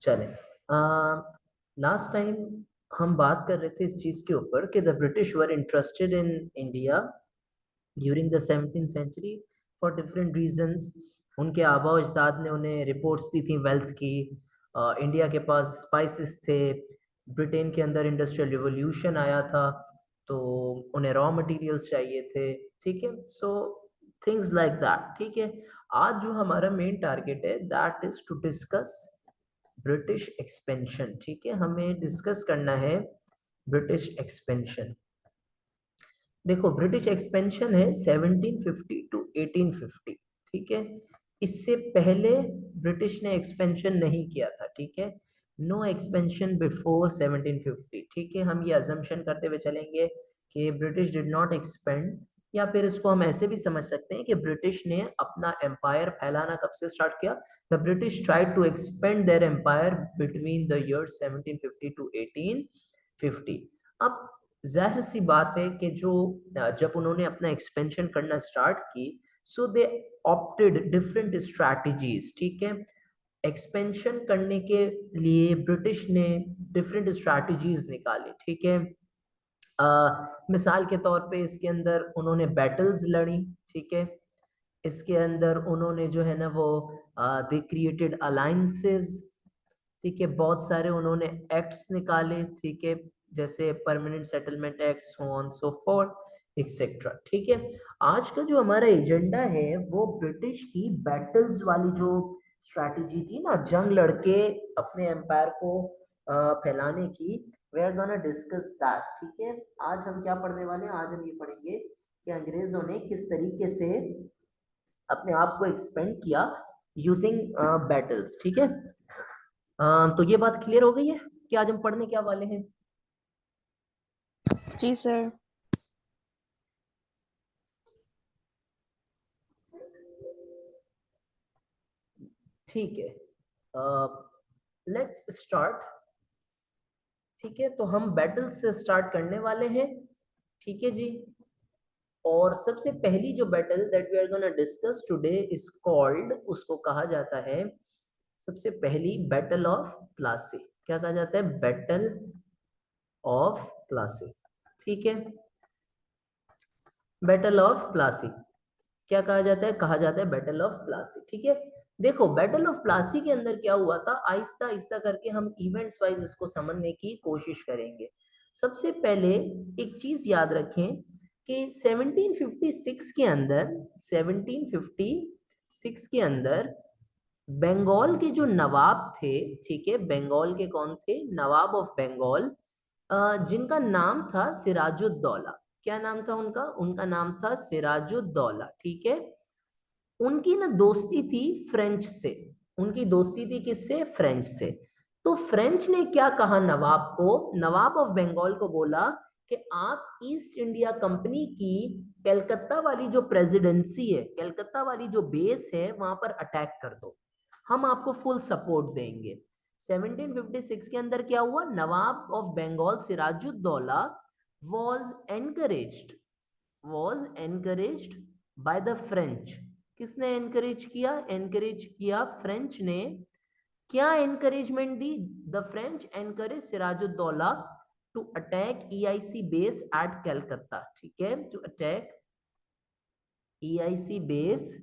चले, last time हम बात कर रहे थे इस चीज के ऊपर कि the British were interested in India during the 17th century for different reasons. उनके आबा अजदाद ने उन्हें रिपोर्ट्स दी थी वेल्थ की। इंडिया के पास स्पाइसेस थे। ब्रिटेन के अंदर इंडस्ट्रियल रिवॉल्यूशन आया था, तो उन्हें रॉ मटेरियल्स चाहिए थे। ठीक है, सो थिंग्स लाइक दैट। ठीक है, आज जो हमारा मेन टारगेट है that is to discuss British expansion. ठीक है, हमें डिस्कस करना है ब्रिटिश एक्सपेंशन। देखो, ब्रिटिश एक्सपेंशन है 1750 टू 1850। ठीक है, इससे पहले ब्रिटिश ने एक्सपेंशन नहीं किया था। ठीक है, नो एक्सपेंशन बिफोर 1750। ठीक है, हम ये अजम्पशन करते हुए चलेंगे कि ब्रिटिश डिड नॉट एक्सपेंड, या फिर इसको हम ऐसे भी समझ सकते हैं कि ब्रिटिश ने अपना एम्पायर फैलाना कब से स्टार्ट किया। The British tried to expand their empire between the year 1750 to 1850। अब जाहिर सी बात है कि जो जब उन्होंने अपना एक्सपेंशन करना स्टार्ट की, सो दे ऑप्टेड डिफरेंट स्ट्रैटेजीज। ठीक है, एक्सपेंशन करने के लिए ब्रिटिश ने डिफरेंट स्ट्रैटेजीज निकाले। ठीक है, मिसाल के तौर पे इसके अंदर उन्होंने बैटल्स लड़ी। ठीक है, इसके अंदर उन्होंने जो है ना वो दे क्रिएटेड अलायंसेस। ठीक है, बहुत सारे उन्होंने एक्ट्स निकाले। ठीक है, जैसे permanent settlement act, so on so fourth etcetera. ठीक है, आज का जो हमारा एजेंडा है वो ब्रिटिश की बैटल्स वाली जो स्ट्रैटेजी थी ना, जंग लड़के अपने एम्पायर को फैलाने की, we are gonna discuss that. ठीक है, आज हम क्या पढ़ने वाले हैं? आज हम ये पढ़ेंगे कि अंग्रेजों ने किस तरीके से अपने आप को एक्सपेंड किया यूजिंग बैटल्स। ठीक है, तो ये बात क्लियर हो गई है कि आज हम पढ़ने क्या वाले हैं। जी सर। ठीक है, लेट्स स्टार्ट। ठीक है, तो हम बैटल से स्टार्ट करने वाले हैं। ठीक है जी, और सबसे पहली जो battle that we are gonna discuss today is called, उसको कहा जाता है सबसे पहली बैटल ऑफ प्लासी। क्या कहा जाता है? Battle of Plassey. ठीक है, बैटल ऑफ प्लासी क्या कहा जाता है? कहा जाता है बैटल ऑफ प्लासी। ठीक है, देखो बैटल ऑफ प्लासी के अंदर क्या हुआ था, आहिस्ता आहिस्ता करके हम इवेंट्स वाइज इसको समझने की कोशिश करेंगे। सबसे पहले एक चीज याद रखें कि 1756 के अंदर, 1756 के अंदर बंगाल के जो नवाब थे, ठीक है, बंगाल के कौन थे? नवाब ऑफ बंगाल, जिनका नाम था सिराजुद्दौला। क्या नाम था उनका? उनका नाम था सिराजुद्दौला। ठीक है, उनकी ना दोस्ती थी फ्रेंच से। उनकी दोस्ती थी किससे? फ्रेंच से। तो फ्रेंच ने क्या कहा नवाब को? नवाब ऑफ बंगाल को बोला कि आप ईस्ट इंडिया कंपनी की कलकत्ता वाली जो प्रेसिडेंसी है, कलकत्ता वाली जो बेस है, वहां पर अटैक कर दो, हम आपको फुल सपोर्ट देंगे। 1756 के अंदर क्या हुआ? Nawab of Bengal Sirajuddaulah was encouraged was encouraged by the French. किसने एनकरेज किया? एनकरेज किया फ्रेंच ने। क्या एनकरेजमेंट दी? The French encourage Sirajuddaulah to attack EIC base at Calcutta. ठीक है, to attack EIC base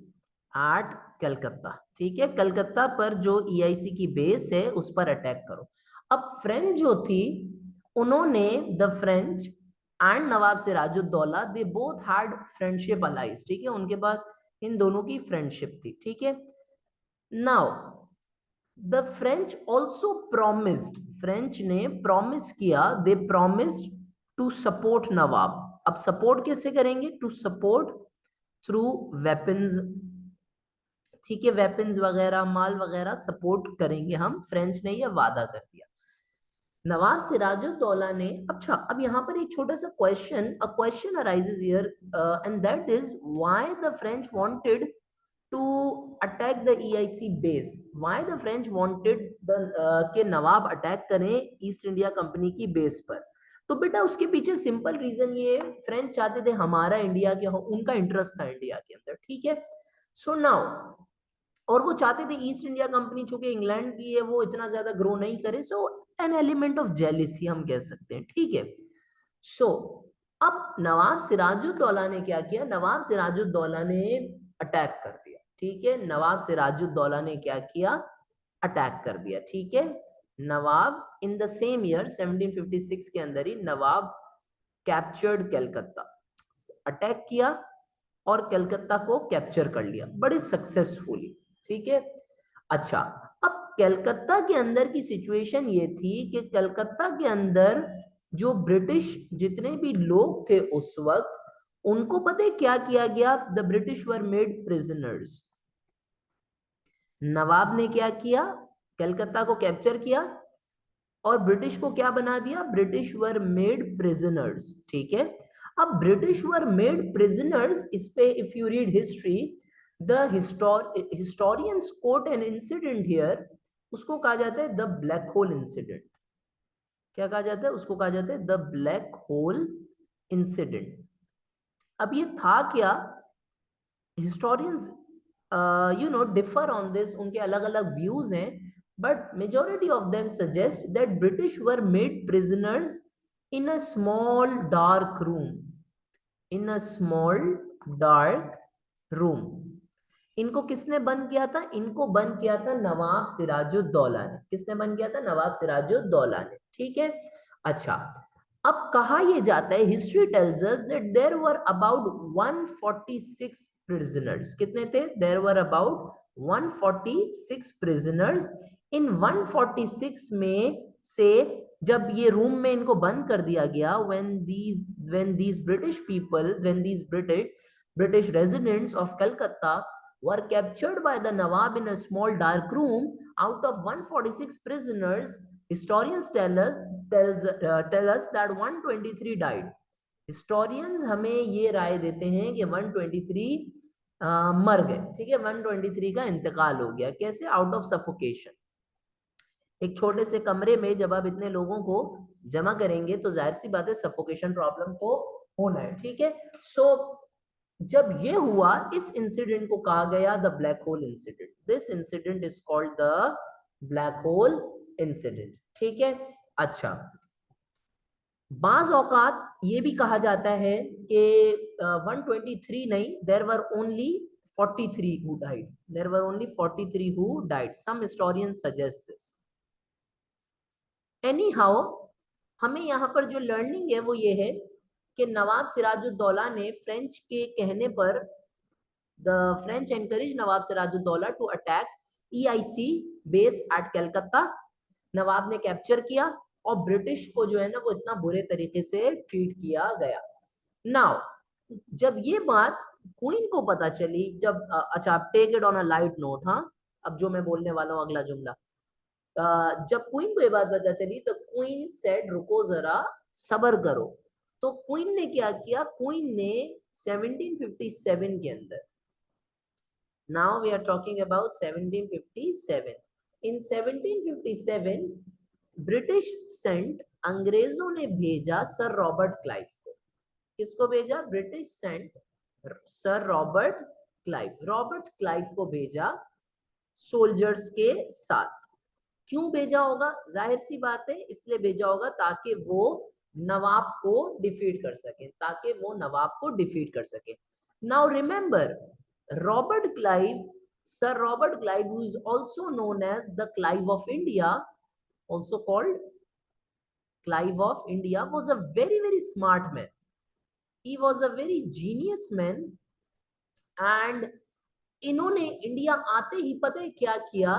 at Calcutta. ठीक है, कलकत्ता पर जो ईआईसी की बेस है उस पर अटैक करो। अब फ्रेंच जो थी, उन्होंने, the French and nawab Sirajuddaulah, they both had friendship allies. ठीक है, उनके पास इन दोनों की फ्रेंडशिप थी। ठीक है, now the French also promised, French ने प्रॉमिस किया, they promised to support nawab. अब सपोर्ट कैसे करेंगे? To support through weapons. ठीक है, वेपन्स वगैरह, माल वगैरह सपोर्ट करेंगे हम। फ्रेंच ने यह वादा कर दिया। नवाब सिराजुद्दौला ने, अच्छा अब यहाँ पर एक छोटा सा question, a question arises here, and that is why the French wanted to attack the EIC base. Why the French wanted the के नवाब अटैक करें ईस्ट इंडिया कंपनी की बेस पर? तो बेटा उसके पीछे सिंपल रीजन ये, फ्रेंच चाहते थे हमारा इंडिया के हो, उनका इंटरेस्ट था इंडिया के अंदर। ठीक है, सो नाउ और वो चाहते थे ईस्ट इंडिया कंपनी चूंकि इंग्लैंड की है वो इतना ज्यादा ग्रो नहीं करे, सो एन एलिमेंट ऑफ जेलिसी हम कह सकते हैं, ठीक है। सो अब नवाब सिराजुद्दौला ने क्या किया, नवाब सिराजुद्दौला ने अटैक कर दिया, ठीक है। नवाब सिराजुद्दौला ने क्या किया, अटैक कर दिया, ठीक है। नवाब इन द सेम ईयर 1756 के अंदर ही नवाब कैप्चर्ड कलकत्ता, अटैक किया और कलकत्ता को कैप्चर कर लिया बड़े सक्सेसफुली, ठीक है। अच्छा, अब कलकत्ता के अंदर की सिचुएशन ये थी कि कलकत्ता के अंदर जो ब्रिटिश जितने भी लोग थे उस वक्त, उनको पता है क्या किया गया, the British were made prisoners. Nawab ने क्या किया, कलकत्ता को कैप्चर किया और ब्रिटिश को क्या बना दिया, ब्रिटिश वर मेड प्रिजनर्स, ठीक है। अब ब्रिटिश वर मेड प्रिजनर्स, इस पे if you read history, the historians quote an incident here, उसको कहा जाता है द ब्लैक होल इंसिडेंट। क्या कहा जाता है, उसको कहा जाता है द ब्लैक होल इंसिडेंट। अब ये था क्या, हिस्टोरियंस डिफर ऑन दिस, उनके अलग अलग व्यूज हैं, but majority of them suggest that British were made prisoners in a small dark room, in a small dark room। इनको किसने बंद किया था, इनको बंद किया था नवाब सिराजुद्दौला ने। किसने बंद किया था, नवाब सिराजुद्दौला ने, ठीक है। अच्छा, अब कहा यह जाता है, history tells us that there were about 146 prisoners. कितने थे, देयर वर अबाउट 146 प्रिजनर्स। इन 146 में से जब ये रूम में इनको बंद कर दिया गया, when these British people, when these British residents of Calcutta were captured by the Nawab in a small dark room, out of 146 prisoners, historians tell us that 123 died। historians हमें ये राय देते हैं कि 123 मर गए, ठीक है। 123 का इंतकाल हो गया, कैसे, आउट ऑफ सफोकेशन। एक छोटे से कमरे में जब आप इतने लोगों को जमा करेंगे तो जाहिर सी बात है सफोकेशन प्रॉब्लम तो होना है, ठीक है। सो जब ये हुआ, इस इंसिडेंट को कहा गया the black hole incident. This incident is called the black hole incident, ठीक है। अच्छा, बाज औकात ये भी कहा जाता है कि 123 नहीं, there were only 43 who died, there were only 43 who died, some historians suggest this। Any how, हमें यहाँ पर जो लर्निंग है वो ये है कि नवाब सिराजुद्दौला ने फ्रेंच के कहने पर, the French encourage Nawab Sirajuddaulah to attack EIC base at Calcutta. Nawab ने कैप्चर किया और ब्रिटिश को जो है ना वो इतना बुरे तरीके से ट्रीट किया गया। नाउ जब ये बात क्वीन को पता चली, जब अच्छा, take it on a light note, हाँ, अब जो मैं बोलने वाला हूँ अगला जुमला, जब क्वीन को ये बात पता चली तो क्वीन सेड रुको जरा, सबर करो। तो क्वीन ने क्या किया, क्वीन ने 1757 के अंदर, now we are talking about 1757, in 1757 British sent, अंग्रेजों ने भेजा सर रॉबर्ट क्लाइव को। किसको भेजा, British sent sir Robert Clive, Robert Clive को भेजा सोल्जर्स के साथ। क्यों भेजा होगा, जाहिर सी बात है इसलिए भेजा होगा ताकि वो नवाब को डिफीट कर सके, ताकि वो नवाब को डिफीट कर सके। Now remember, Robert Clive, sir Robert Clive, who is also known as the Clive of India, also called Clive of India, was a very smart man, he was a very genius man। And इन्होंने India आते ही पता है क्या किया,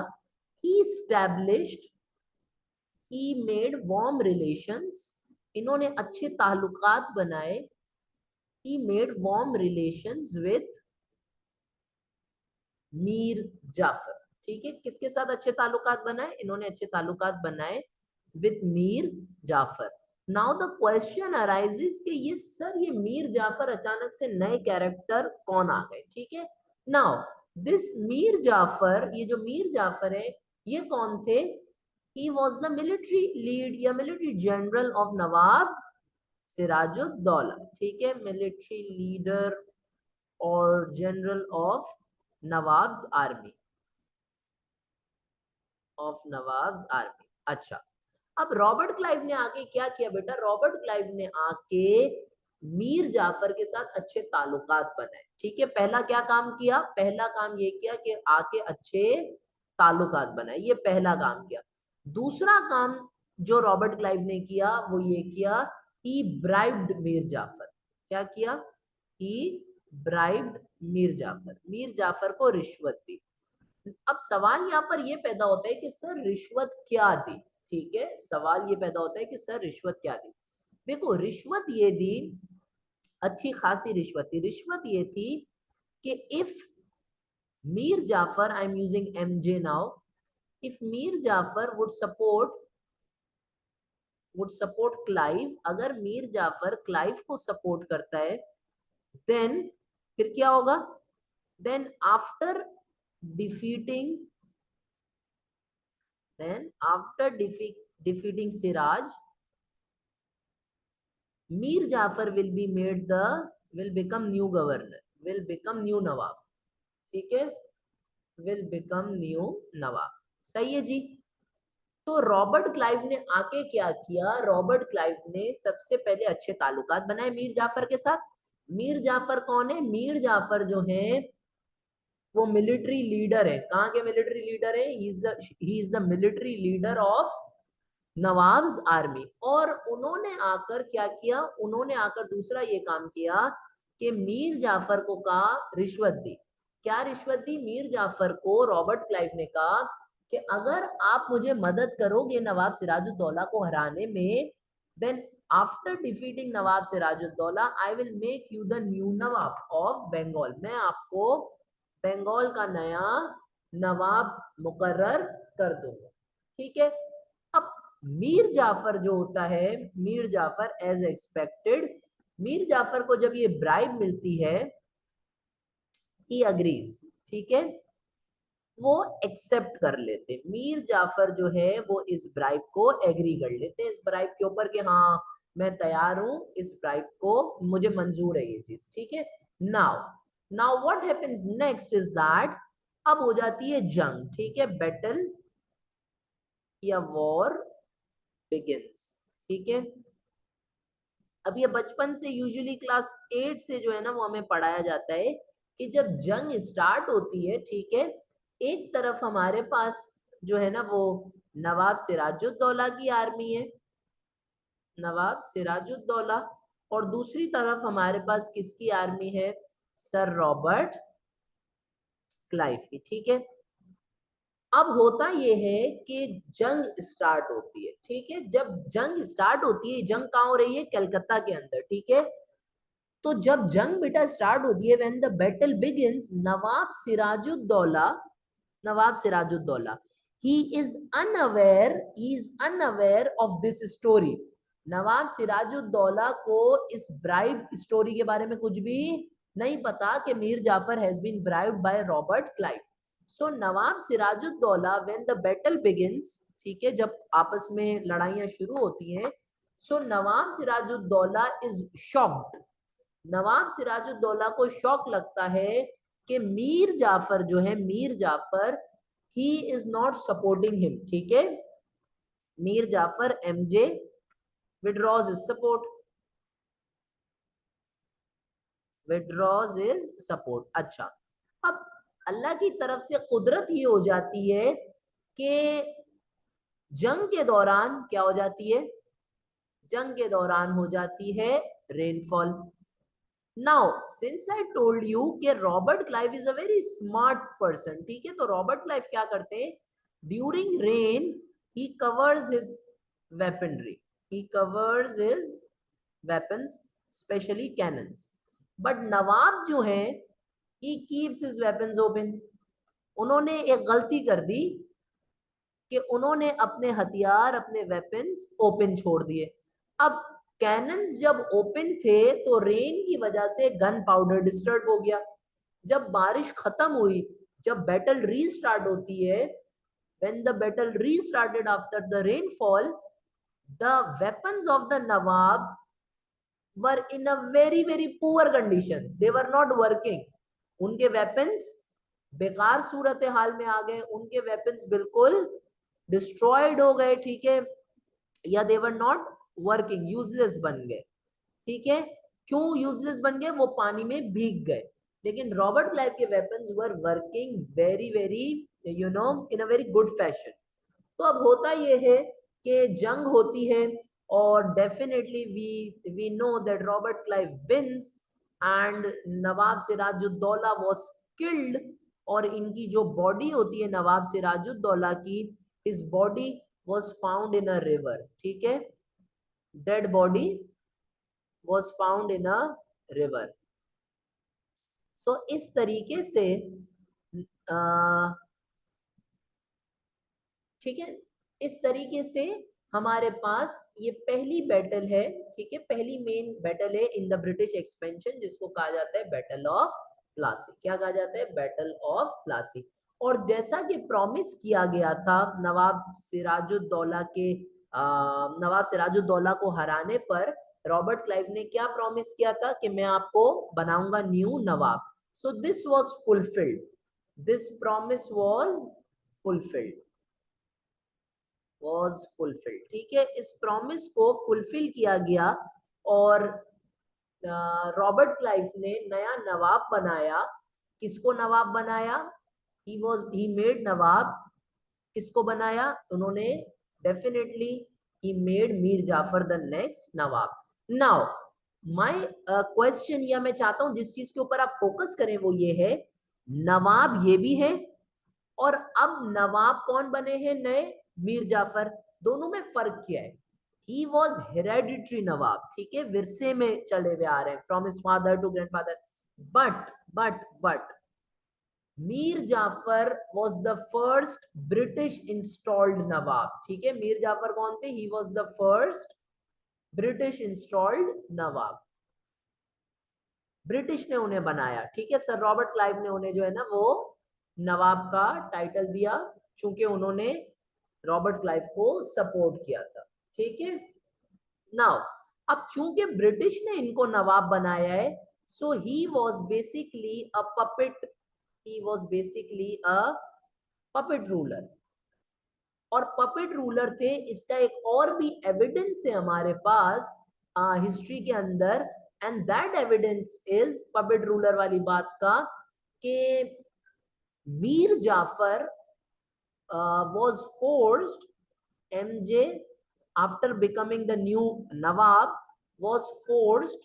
he established, he made warm relations, इन्होंने अच्छे ताल्लुकात बनाए, he made warm relations with Mir Jafar, ठीक है। किसके साथ अच्छे ताल्लुकात बनाए, इन्होंने अच्छे ताल्लुकात बनाए with Mir Jafar. Now the question arises कि ये सर, ये मीर जाफर अचानक से नए कैरेक्टर कौन आ गए, ठीक है। नाउ दिस मीर जाफर, ये जो मीर जाफर है ये कौन थे, he was the military lead या military general of नवाब सिराजुद्दौला, ठीक है, मिलिट्री लीडर और general of nawabs army. Of nawabs army. अच्छा, अब रॉबर्ट क्लाइव ने आके क्या किया बेटा, रॉबर्ट क्लाइव ने आके मीर जाफर के साथ अच्छे ताल्लुकात बनाए। ठीक है, पहला क्या काम किया, पहला काम ये किया कि आके अच्छे ताल्लुकात बनाए, ये पहला काम किया। दूसरा काम जो रॉबर्ट क्लाइव ने किया वो ये किया, ही ब्राइब्ड मीर जाफर। क्या किया, ही ब्राइब्ड मीर जाफर को रिश्वत दी। अब सवाल यहाँ पर ये पैदा होता है कि सर रिश्वत क्या दी। ठीक है, सवाल ये पैदा होता है कि सर रिश्वत क्या दी। देखो रिश्वत ये दी, अच्छी खासी रिश्वत थी। रिश्वत ये थी कि if Mir Jafar, I am using MJ now, if Mir Jafar would support Clive, अगर मीर जाफर क्लाइव को सपोर्ट करता है, देन फिर क्या होगा, then after defeating defeating Siraj, Mir Jafar will become new governor, will become new Nawab। ठीक है, will become new Nawab। सही है जी। तो रॉबर्ट क्लाइव ने आके क्या किया, रॉबर्ट क्लाइव ने सबसे पहले अच्छे ताल्लुकात बनाए मीर जाफर के साथ। मीर जाफर कौन है, मीर जाफर जो है वो मिलिट्री लीडर है। कहाँ के मिलिट्री लीडर है, ही is the military leader of nawabs army. और उन्होंने आकर क्या किया, उन्होंने आकर दूसरा ये काम किया कि मीर जाफर को कहा, रिश्वत दी। क्या रिश्वत दी, मीर जाफर को रॉबर्ट क्लाइव ने कहा कि अगर आप मुझे मदद करोगे नवाब सिराजुद्दौला को हराने में, then after defeating nawab Sirajuddaulah I will make you the new nawab of Bengal. मैं आपको बंगाल का नया नवाब मुकर्रर कर दूंगा। ठीक है, अब मीर जाफर जो होता है, मीर जाफर एज एक्सपेक्टेड, मीर जाफर को जब ये ब्राइब मिलती है, ही अग्रीज। ठीक है, वो एक्सेप्ट कर लेते, मीर जाफर जो है वो इस ब्राइब को एग्री कर लेते हैं, इस ब्राइब के ऊपर कि हाँ मैं तैयार हूं, इस ब्राइब को मुझे मंजूर है ये चीज। ठीक है, now now what happens next is that, अब हो जाती है जंग। ठीक है, बैटल या वॉर बिगिंस। ठीक है, अब ये बचपन से यूजुअली क्लास 8 से जो है ना वो हमें पढ़ाया जाता है कि जब जंग स्टार्ट होती है, ठीक है, एक तरफ हमारे पास जो है ना वो नवाब सिराजुद्दौला की आर्मी है, नवाब सिराजुद्दौला, और दूसरी तरफ हमारे पास किसकी आर्मी है, सर रॉबर्ट क्लाइव की। ठीक है, अब होता ये है कि जंग स्टार्ट होती है। ठीक है, जब जंग स्टार्ट होती है, जंग कहाँ हो रही है, कलकत्ता के अंदर। ठीक है, तो जब जंग बेटा स्टार्ट होती है, when the battle begins, Nawab Sirajuddaulah he is unaware of this story. Nawab Sirajuddaulah को इस ब्राइब स्टोरी के बारे में कुछ भी नहीं पता कि Mir Jafar has been bribed by Robert Clive. So nawab Sirajuddaulah when the battle begins, ठीक है, जब आपस में लड़ाइयां शुरू होती हैं, so nawab Sirajuddaulah is shocked. Nawab Sirajuddaulah को शौक लगता है कि मीर जाफर जो है, मीर जाफर ही इज नॉट सपोर्टिंग हिम। ठीक है, Mir Jafar MJ withdraws his support, withdraws his support. अच्छा, अब अल्लाह की तरफ से कुदरत ये हो जाती है कि जंग के दौरान क्या हो जाती है, जंग के दौरान हो जाती है rainfall. Now since I told you कि Robert Clive is a very smart person, ठीक है, तो रॉबर्ट क्लाइव क्या करते हैं, during rain he covers his weaponry, he covers his weapons, specially cannons. But Nawab जो है, he keeps his weapons open. उन्होंने एक गलती कर दी कि उन्होंने अपने हथियार, अपने वेपन्स ओपन छोड़ दिए। अब कैनन्स जब ओपन थे तो रेन की वजह से गन पाउडर डिस्टर्ब हो गया। जब बारिश खत्म हुई, जब बैटल रीस्टार्ट होती है, when the battle restarted after the rainfall, the weapons of the Nawab were in a very very poor condition, they were not working। उनके वेपन्स बेकार सूरत हाल में आ गए, उनके वेपन्स बिल्कुल डिस्ट्रॉयड हो गए, ठीक है, या दे वर नॉट वर्किंग, यूजलेस बन गए, ठीक है। क्यों यूजलेस बन गए? वो पानी में भीग गए। लेकिन रॉबर्ट क्लाइव के weapons were working very very you know in a very good fashion. तो अब होता ये है कि जंग होती है और definitely we know that Robert Clive wins and nawab Sirajuddaulah was killed. और इनकी जो बॉडी होती है नवाब सिराजुद्दौला की, his body was found in a river, ठीक है, dead body was found in a river. So इस तरीके से ठीक है, इस तरीके से हमारे पास ये पहली बैटल है, ठीक है, पहली मेन बैटल है इन द ब्रिटिश एक्सपेंशन, जिसको कहा जाता है बैटल ऑफ प्लासी। क्या कहा जाता है? Battle of Plassey. और जैसा कि प्रॉमिस किया गया था नवाब सिराजुद्दौला के नवाब सिराजुद्दौला को हराने पर रॉबर्ट क्लाइव ने क्या प्रॉमिस किया था कि मैं आपको बनाऊंगा new Nawab. So this was fulfilled, this promise was fulfilled, was fulfilled, ठीक है। इस प्रॉमिस को फुलफिल किया गया और रॉबर्ट क्लाइव ने नया नवाब बनाया। किसको नवाब बनाया? he made नवाब। किसको बनाया उन्होंने? Definitely he made Mir Jafar the next nawab. Now my question, या मैं चाहता हूं जिस चीज के ऊपर आप फोकस करें वो ये है, नवाब ये भी है और अब नवाब कौन बने हैं नए? मीर जाफर। दोनों में फर्क क्या है? ही वॉज हेरेडिटरी नवाब, ठीक है, विरसे में चले हुए आ रहे हैं from his father to grandfather. But Mir Jafar was the first British installed Nawab, ठीक है। मीर जाफर कौन थे? He was the first British installed Nawab. British ने उन्हें बनाया, ठीक है। सर रॉबर्ट क्लाइव ने उन्हें जो है ना वो नवाब का टाइटल दिया, क्योंकि उन्होंने रॉबर्ट क्लाइव को सपोर्ट किया था, ठीक है। नाउ अब चूंकि ब्रिटिश ने इनको नवाब बनाया है, so he was basically a puppet, he was basically a puppet ruler. और पपेट रूलर थे, इसका एक और भी एविडेंस है हमारे पास हिस्ट्री के अंदर, and that evidence is puppet ruler वाली बात का कि Mir Jafar was forced, MJ, after becoming the new Nawab, was forced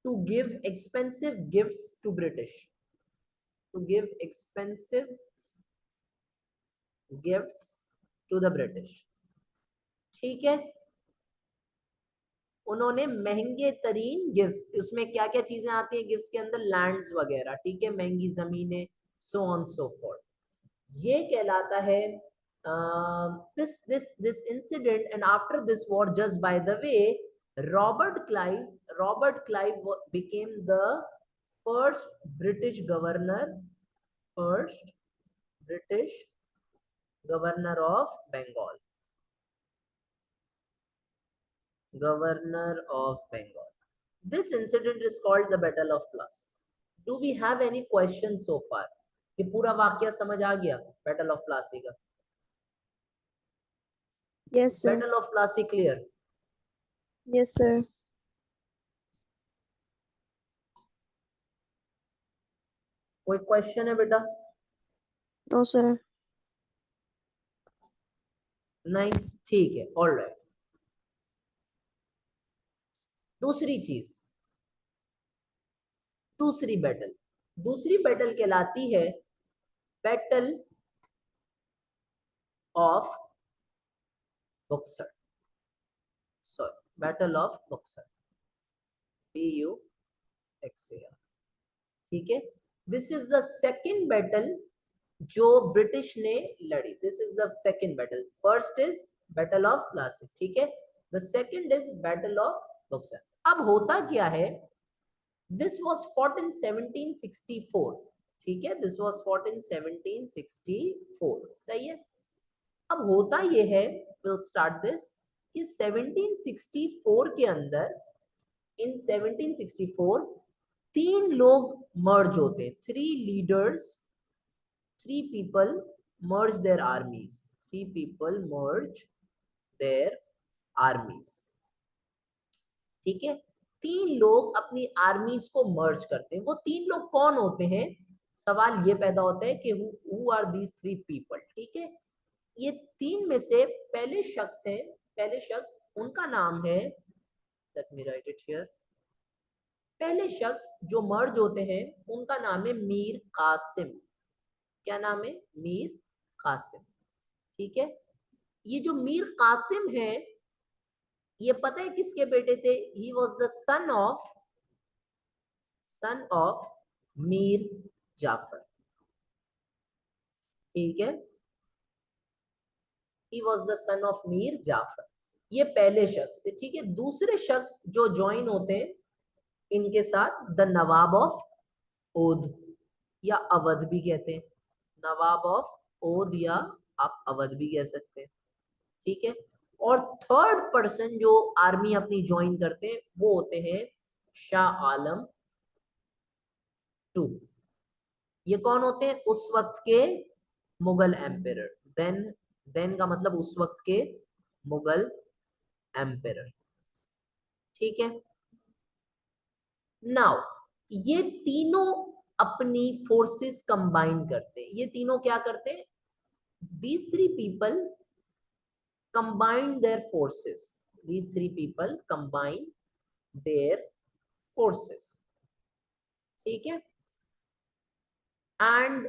to give expensive gifts to British, to give expensive gifts to the British, ठीक है। उन्होंने महंगे तरीन गिफ्ट्स, उसमें क्या क्या चीजें आती हैं गिफ्ट्स के अंदर? लैंड्स वगैरह, ठीक है, महंगी जमीनें, सो ऑन सो फोर्थ। ये कहलाता है this incident, and after this war, just by the way, Robert Clive became the first British governor, first British governor of Bengal, governor of Bengal. This incident is called the Battle of Plassey. Do we have any questions so far? ये पूरा वाक्य समझ आ गया battle of Plassey का? Yes, sir. Battle of Plassey clear? Yes, sir. कोई question है बेटा? No, sir. नहीं, ठीक है, ऑल राइट। दूसरी चीज, दूसरी बैटल कहलाती है battle of Buxar, sorry battle of Buxar, BUXAR, ठीक है। This is the second battle जो ब्रिटिश ने लड़ी, this is the second battle. First is battle of Plassey, ठीक है, the second is battle of Buxar. अब होता क्या है, दिस वॉज फॉट इन 1764, ठीक है, दिस वॉज फॉट इन 1764, सही है। अब होता ये है, विल स्टार्ट दिस, कि 1764 के अंदर, इन 1764 तीन लोग मर्ज होते, three leaders, three people merge there आर्मीज, 3 people merge their armies. ठीक है, 3 लोग अपनी आर्मीज को मर्ज करते हैं। वो 3 लोग कौन होते हैं? सवाल ये पैदा होता है कि who are these 3 people? ठीक है, ये 3 में से पहले शख्स है, पहले शख्स उनका नाम है, let me write it here, पहले शख्स जो मर्ज होते हैं उनका नाम है मीर कासिम। क्या नाम है? मीर कासिम। ठीक है, ये जो मीर कासिम है, ये पता है किसके बेटे थे? He was the son of Mir Jafar. ठीक है, he was the son of Mir Jafar. ये पहले शख्स थे। ठीक है, दूसरे शख्स जो ज्वाइन होते हैं इनके साथ, द नवाब ऑफ ओध या अवध भी कहते हैं, नवाब ऑफ ओध या आप अवध भी कह सकते हैं। ठीक है, और थर्ड पर्सन जो आर्मी अपनी ज्वाइन करते हैं वो होते हैं शाह आलम टू। ये कौन होते हैं? उस वक्त के मुगल एम्पेरर। देन का मतलब उस वक्त के मुगल एम्पेरर। ठीक है, नाउ ये तीनों अपनी फोर्सेस कंबाइन करते हैं। ये तीनों क्या करते हैं? these three people combine their forces. These three people combine their forces. ठीक है, एंड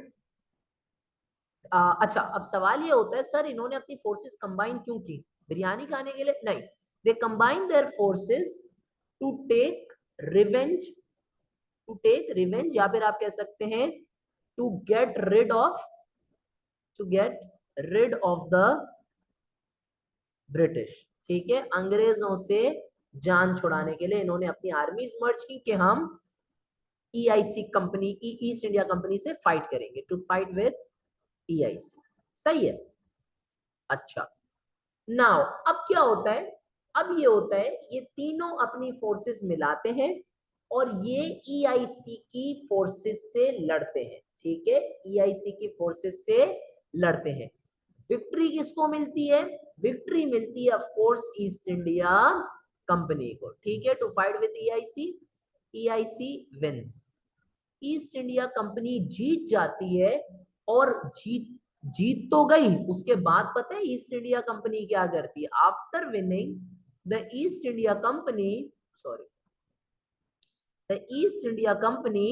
अच्छा, अब सवाल ये होता है सर इन्होंने अपनी फोर्सेस कंबाइन क्यों की? बिरयानी खाने के लिए? नहीं, they combine their forces to take revenge, या फिर आप कह सकते हैं to get rid of the British. ठीक है, अंग्रेजों से जान छुड़ाने के लिए इन्होंने अपनी आर्मीज मर्ज की कि हम EIC company, East India company से फाइट करेंगे, टू फाइट विद ईआईसी। सही है। अच्छा, नाउ अब क्या होता है? अब ये होता है ये तीनों अपनी फोर्सेस मिलाते हैं और ये ईआईसी की फोर्सेस से लड़ते हैं। ठीक है, ईआईसी की फोर्सेस से लड़ते हैं। विक्ट्री किसको मिलती है? विक्ट्री मिलती है of course East India Company को। ठीक है, to fight with EIC, EIC wins. East India Company जीत जाती है और जीत तो गई, उसके बाद पता है ईस्ट इंडिया कंपनी क्या करती है? After winning the east India company, sorry, the east India company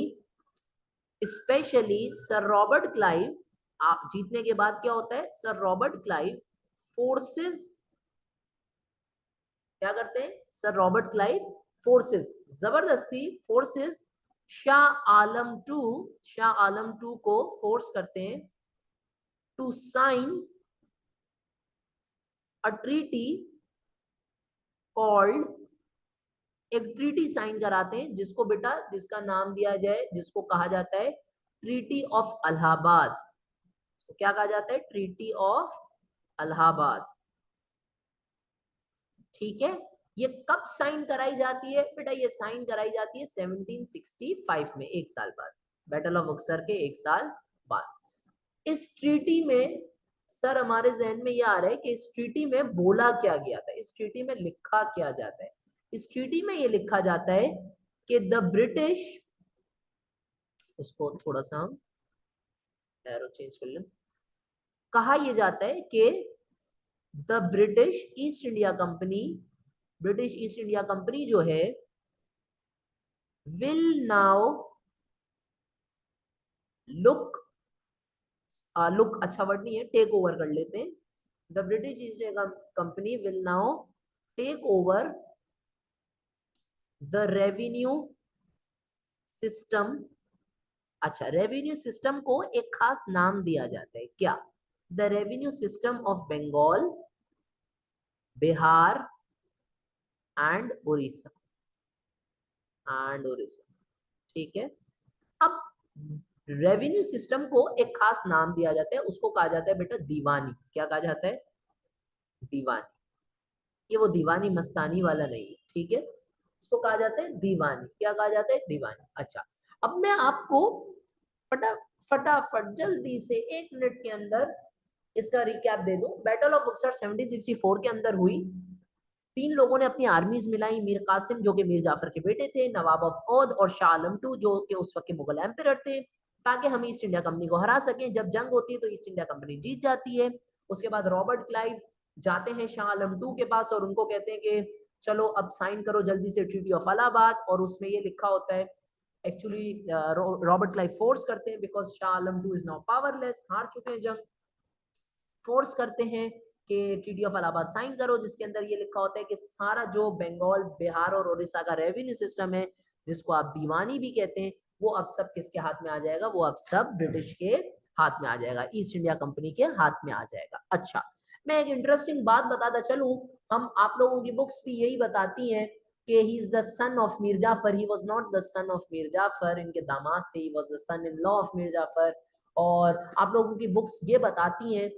specially sir Robert Clive, जीतने के बाद क्या होता है? सर रॉबर्ट क्लाइव फोर्सेस क्या करते हैं? सर रॉबर्ट क्लाइव फोर्सेस, जबरदस्ती फोर्सेस शाह आलम टू को फोर्स करते हैं to sign a treaty called, एक ट्रीटी साइन कराते हैं जिसको बेटा, जिसका नाम दिया जाए, जिसको कहा जाता है ट्रीटी ऑफ इलाहाबाद। इसको क्या कहा जाता है? Treaty of Allahabad. ठीक है, ये कब साइन कराई जाती है बेटा? ये साइन कराई जाती है 1765 में, एक साल बाद, बैटल ऑफ बक्सर के एक साल बाद। इस ट्रीटी में सर हमारे जहन में ये आ रहा है कि इस ट्रीटी में बोला क्या गया था, इस ट्रीटी में लिखा क्या जाता है? इस ट्रीटी में ये लिखा जाता है कि द ब्रिटिश, इसको थोड़ा सा हम एरो चेंज कर लें, कहा यह जाता है कि the British East India company, British East India company जो है विल नाउ लुक अच्छा वर्ड नहीं है, टेक ओवर कर लेते हैं। The British East India company will now take over the revenue system. अच्छा, रेवेन्यू सिस्टम को एक खास नाम दिया जाता है, क्या? The revenue system of Bengal, Bihar and Orissa, ठीक है, अब रेवेन्यू सिस्टम को एक खास नाम दिया जाता है, उसको कहा जाता है बेटा दीवानी। क्या कहा जाता है? दीवानी। ये वो दीवानी मस्तानी वाला नहीं है, ठीक है, इसको कहा जाता है दीवानी। क्या कहा जाता है? दीवानी। अच्छा, अब मैं आपको फटाफट जल्दी से 1 मिनट के अंदर इसका रिकैप दे दूं, बैटल ऑफ बुक्सर 1764 के अंदर हुई। 3 लोगों ने अपनी आर्मीज मिलाई, मीर कासिम जो कि मीर जाफर के बेटे थे, नवाब ऑफ औध और शाह आलम टू जो कि उस वक्त के मुगल एम्परर थे, ताकि हम ईस्ट इंडिया कंपनी को हरा सकें। जब जंग होती है तो ईस्ट इंडिया कंपनी जीत जाती है। उसके बाद रॉबर्ट क्लाइव जाते हैं शाह आलम टू के पास और उनको कहते हैं कि चलो अब साइन करो जल्दी से ट्रीटी ऑफ अलाहाबाद, और उसमें ये लिखा होता है, एक्चुअली रॉबर्ट क्लाइव फोर्स करते हैं because Shah Alam two is now powerless, हार चुके हैं जंग, फोर्स करते हैं कि ट्रीटी ऑफ अलाहाबाद साइन करो, जिसके अंदर ये लिखा होता है कि सारा जो बंगाल, बिहार और उड़ीसा का रेवेन्यू सिस्टम है, जिसको आप दीवानी भी कहते हैं, वो अब सब किसके हाथ में आ जाएगा, वो अब सब ब्रिटिश के हाथ में आ जाएगा, ईस्ट इंडिया कंपनी के हाथ में आ जाएगा। अच्छा, मैं एक इंटरेस्टिंग बात बताता चलूं, हम आप लोगों की बुक्स भी यही बताती हैं कि he is the son of Mir Jafar, he was not the son of Mir Jafar, इनके दामाद थे, he was the son in law of Mir Jafar. और आप लोगों की बुक्स ये बताती हैं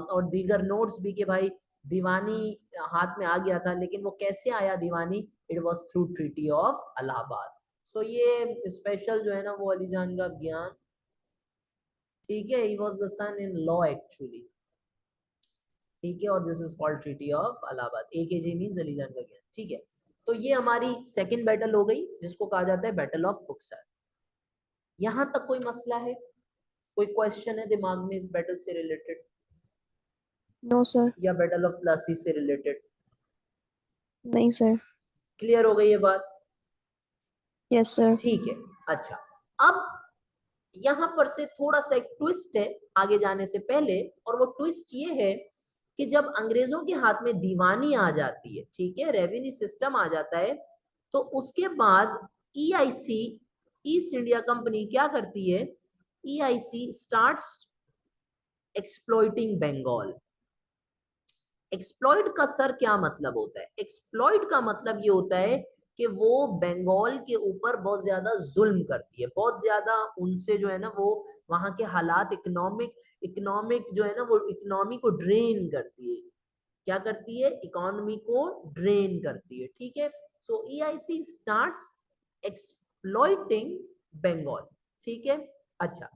और दीगर नोट्स भी कि भाई दीवानी हाथ में आ गया था, लेकिन वो कैसे आया Diwani, it was through treaty of Allahabad. So ये स्पेशल जो है ना वो अली जान का ज्ञान, ठीक है, he was the son in law actually, ठीक है, और this is called treaty of Allahabad, AKG means Ali Jan का ज्ञान, ठीक है। तो ये हमारी सेकंड बैटल हो गई जिसको कहा जाता है बैटल ऑफ बुक्सर। यहां तक कोई मसला है, कोई क्वेश्चन है दिमाग में इस बैटल से रिलेटेड, No, sir. या बैटल ऑफ प्लासी से रिलेटेड? नहीं sir. क्लियर हो गई ये बात? Yes, sir. ठीक है। अच्छा, अब यहां पर से थोड़ा सा एक ट्विस्ट है आगे जाने से पहले, और वो ट्विस्ट ये है कि जब अंग्रेजों के हाथ में दीवानी आ जाती है, ठीक है, रेवेन्यू सिस्टम आ जाता है, तो उसके बाद EIC, ईस्ट इंडिया कंपनी क्या करती है, EIC starts exploiting Bengal. Exploit का सर क्या मतलब होता है? एक्सप्लॉइट का मतलब ये होता है कि वो बंगाल के ऊपर बहुत ज्यादा जुल्म करती है, बहुत ज्यादा उनसे जो है ना वो वहां के हालात, इकोनॉमिक इकोनॉमिक जो है ना वो इकोनॉमी को ड्रेन करती है। क्या करती है? इकोनॉमी को ड्रेन करती है, ठीक है। सो EIC स्टार्ट्स एक्सप्लॉइटिंग बंगाल, ठीक है। अच्छा,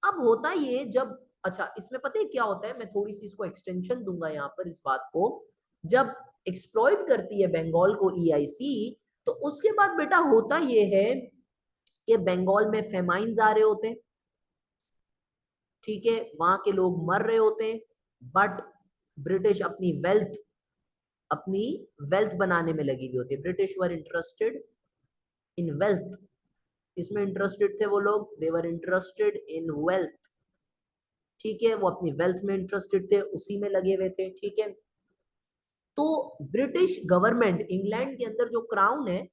अब होता ये जब, अच्छा इसमें पता है क्या होता है, मैं थोड़ी सी इसको एक्सटेंशन दूंगा यहाँ पर इस बात को, जब एक्सप्लॉइट करती है बंगाल को EIC, तो उसके बाद बेटा होता ये है कि बंगाल में फेमाइन्स आ रहे होते हैं, ठीक है, वहां के लोग मर रहे होते हैं, बट ब्रिटिश अपनी वेल्थ बनाने में लगी हुई होती है। British were interested in wealth, इसमें इंटरेस्टेड थे वो लोग, दे वर इंटरेस्टेड इन वेल्थ, ठीक है, वो अपनी वेल्थ में इंटरेस्टेड थे, उसी में लगे हुए थे, ठीक है। तो ब्रिटिश गवर्नमेंट, इंग्लैंड के अंदर जो क्राउन है,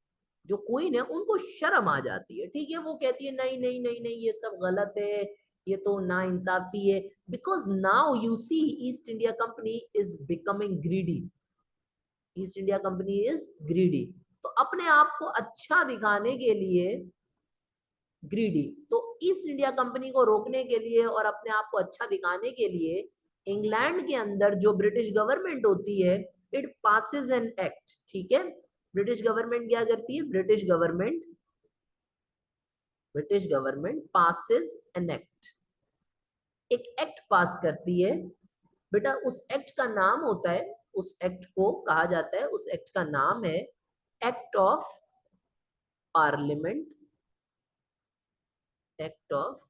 जो क्वीन है, उनको शर्म आ जाती है, ठीक है, वो कहती है नहीं नहीं नहीं नहीं ये सब गलत है, ये तो ना इंसाफी है, because now you see East India company is becoming greedy, East India company is greedy, तो अपने आप को अच्छा दिखाने के लिए ग्रीडी, तो ईस्ट इंडिया कंपनी को रोकने के लिए और अपने आप को अच्छा दिखाने के लिए इंग्लैंड के अंदर जो ब्रिटिश गवर्नमेंट होती है, इट पासेस एन एक्ट, ठीक है। ब्रिटिश गवर्नमेंट क्या करती है? British government passes an act, एक एक्ट पास करती है बेटा, उस एक्ट का नाम होता है, उस एक्ट को कहा जाता है, उस एक्ट का नाम है act of parliament, act of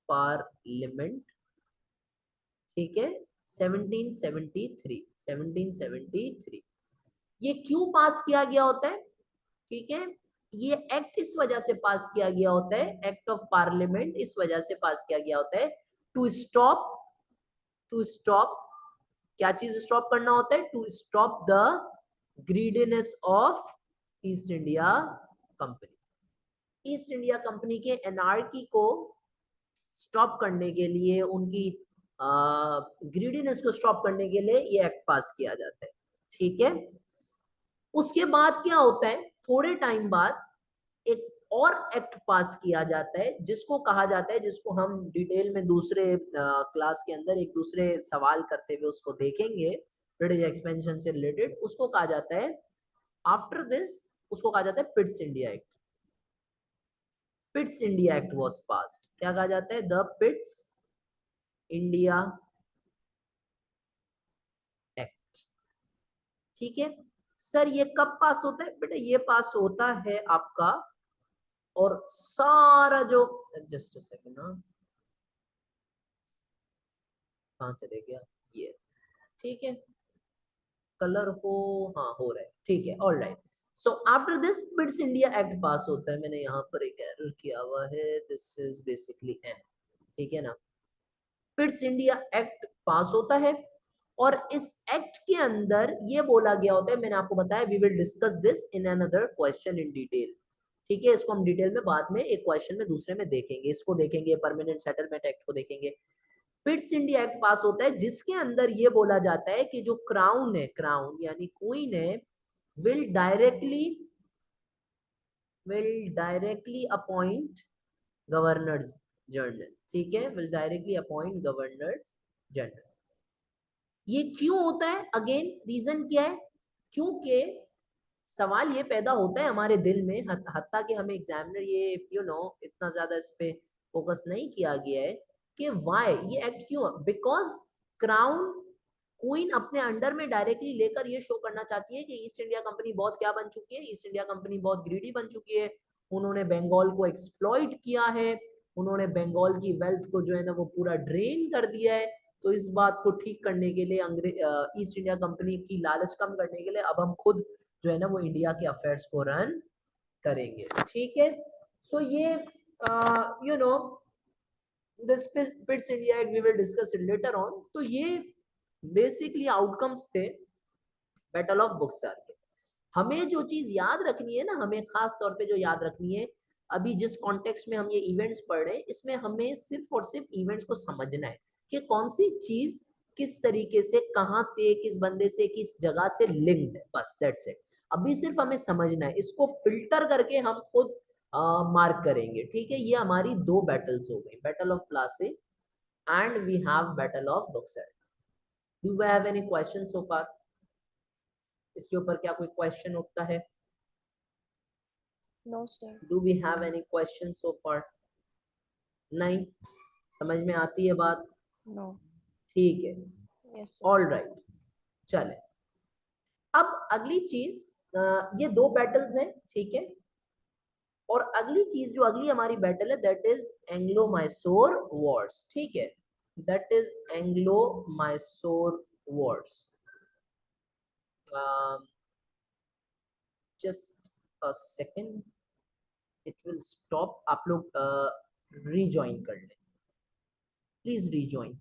parliament, ठीक है, 1773। ये क्यों पास किया गया होता है? ठीक है, ये एक्ट इस वजह से पास किया गया होता है, एक्ट ऑफ पार्लियामेंट इस वजह से पास किया गया होता है, टू स्टॉप, टू स्टॉप, क्या चीज स्टॉप करना होता है? To stop the greediness of East India company, East India company के एनार्की को स्टॉप करने के लिए, उनकी ग्रीडीनेस को स्टॉप करने के लिए ये एक्ट पास किया जाता है, ठीक है। उसके बाद क्या होता है, थोड़े टाइम बाद एक और एक्ट पास किया जाता है जिसको कहा जाता है, जिसको हम डिटेल में दूसरे क्लास के अंदर एक दूसरे सवाल करते हुए उसको देखेंगे, ब्रिटिश एक्सपेंशन से रिलेटेड, उसको कहा जाता है आफ्टर दिस, उसको कहा जाता है Pitt's India act. Pitt's India act was passed, क्या कहा जाता है? द पिट्स इंडिया ठीक है सर, ये कब पास होता है बेटा? ये पास होता है आपका, और सारा जो, जस्ट अ सेकंड, हाँ कहाँ चले गया ये, ठीक है कलर हो, हाँ हो रहा है, ठीक है all right. So after this Pitt's India act पास होता है, मैंने यहाँ पर एक एरर किया हुआ है, दिस इज बेसिकली एन, ठीक है ना। बिट्स इंडिया एक्ट पास होता है, और इस एक्ट के अंदर ये बोला गया होता है, मैंने आपको बताया we will discuss this in another question in detail, ठीक है इसको हम डिटेल में बाद में एक क्वेश्चन में दूसरे में देखेंगे, इसको देखेंगे, परमानेंट सेटलमेंट एक्ट को देखेंगे। पिट्स इंडिया एक्ट पास होता है जिसके अंदर ये बोला जाता है कि जो क्राउन है, क्राउन यानी क्वीन है, will directly appoint governor general, ठीक है will directly appoint governor general. ये क्यों होता है? अगेन रीजन क्या है? क्योंकि सवाल ये पैदा होता है हमारे दिल में, हत्ता कि हमें एग्जामिनर ये इतना ज्यादा इस पे फोकस नहीं किया गया है कि व्हाई ये एक्ट क्यों, बिकॉज क्राउन क्वीन अपने अंडर में डायरेक्टली लेकर ये शो करना चाहती है कि ईस्ट इंडिया कंपनी बहुत क्या बन चुकी है, ईस्ट इंडिया कंपनी बहुत ग्रीडी बन चुकी है, उन्होंने बंगाल को एक्सप्लॉइट किया है, उन्होंने बंगाल की वेल्थ को जो है ना वो पूरा ड्रेन कर दिया है। तो इस बात को ठीक करने के लिए, ईस्ट इंडिया कंपनी की लालच कम करने के लिए अब हम खुद जो है ना वो इंडिया के अफेयर्स को रन करेंगे, ठीक है। सो ये you know this Pitt's India act we will discuss it later on. तो ये बेसिकली आउटकम्स थे बैटल ऑफ बुक्सर के। हमें जो चीज याद रखनी है ना, हमें खास तौर पे जो याद रखनी है, अभी जिस कॉन्टेक्स्ट में हम ये इवेंट्स पढ़ रहे हैं, इसमें हमें सिर्फ और सिर्फ इवेंट्स को समझना है कि कौन सी चीज किस तरीके से, कहां से, किस बंदे से, किस जगह से लिंक्ड है, बस दैट्स इट। अभी सिर्फ हमें समझना है, इसको फिल्टर करके हम खुद मार्क करेंगे, ठीक है। ये हमारी दो बैटल्स हो गई, battle of Plassey and we have battle of Buxar. Do we have any question so far? इसके ऊपर क्या कोई क्वेश्चन उठता है? No, sir. Do we have any question so far? नहीं, समझ में आती है बात? No. ठीक है Yes, sir. All right. चले अब अगली चीज, ये दो बैटल्स हैं, ठीक है। और अगली चीज जो अगली हमारी बैटल है that is Anglo Mysore Wars, ठीक है, that is Anglo Mysore Wars. Just a second, it will stop, आप लोग रीजॉइन कर लें, प्लीज रीजॉइन।